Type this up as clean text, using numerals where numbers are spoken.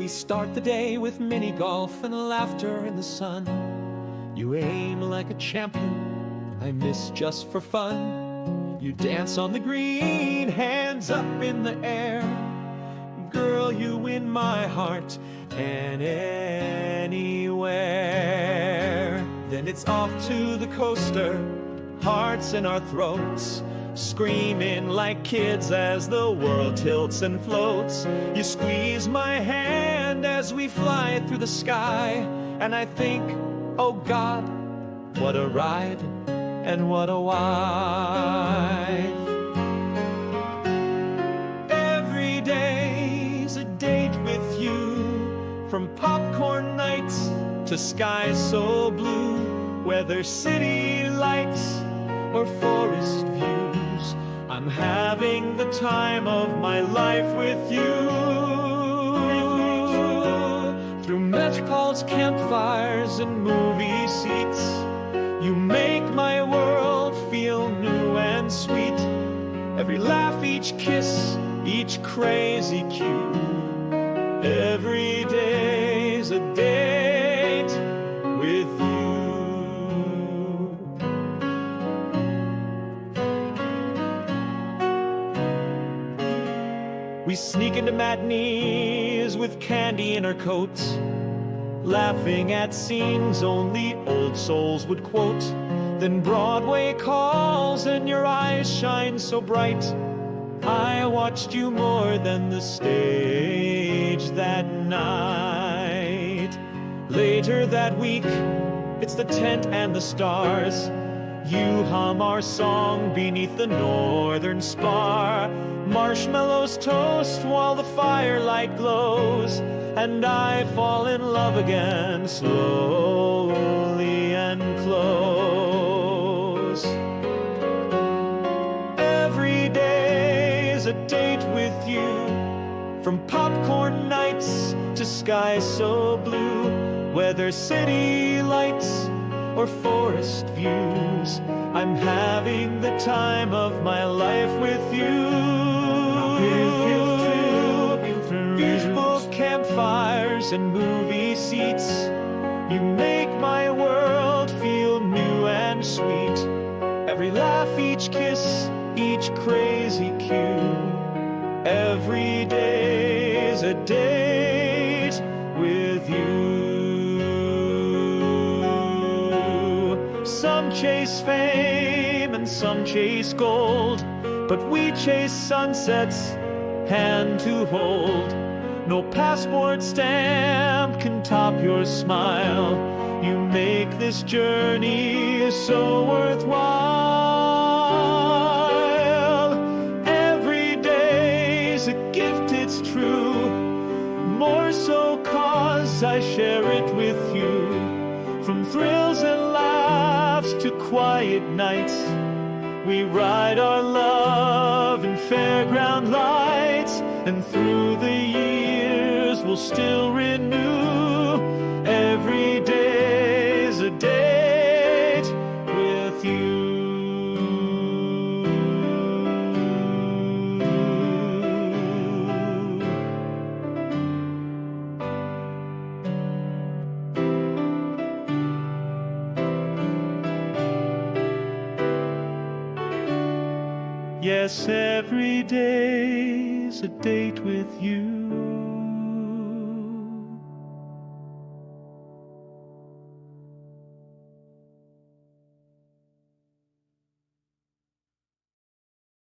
We start the day with mini golf and laughter in the sun. You aim like a champion, I miss just for fun. You dance on the green, hands up in the air. Girl, you win my heart and anywhere. Then it's off to the coaster, hearts in our throats, screaming like kids as the world tilts and floats. You squeeze my hand as we fly through the sky, and I think, oh God, what a ride and what a wife. Every day's a date with you, from popcorn nights to skies so blue, whether city lights or forest views. I'm having the time of my life with you. Through match calls, campfires, and movie seats, you make my world feel new and sweet. Every laugh, each kiss, each crazy cue. Every day's a date with you. We sneak into matinees with candy in our coats, laughing at scenes only old souls would quote. Then Broadway calls and your eyes shine so bright. I watched you more than the stage that night. Later that week, it's the tent and the stars. You hum our song beneath the northern spar. Marshmallows toast while the firelight glows, and I fall in love again, slowly and close. Every day's a date with you, from popcorn nights to skies so blue, whether city lights or forest views. I'm having the time of my life with you. Beautiful campfires and movie seats, you make my world feel new and sweet. Every laugh, each kiss, each crazy cue. Every day's a date with you. Some chase fame and some chase gold, but we chase sunsets hand to hold. No passport stamp can top your smile. You make this journey so worthwhile. Every day's a gift, it's true, more so 'cause I share it with you. From thrills and laughs to quiet nights, we ride our love in fairground lights, and through the years we'll still renew. Every day's a date with you. Yes, every day's a date with you.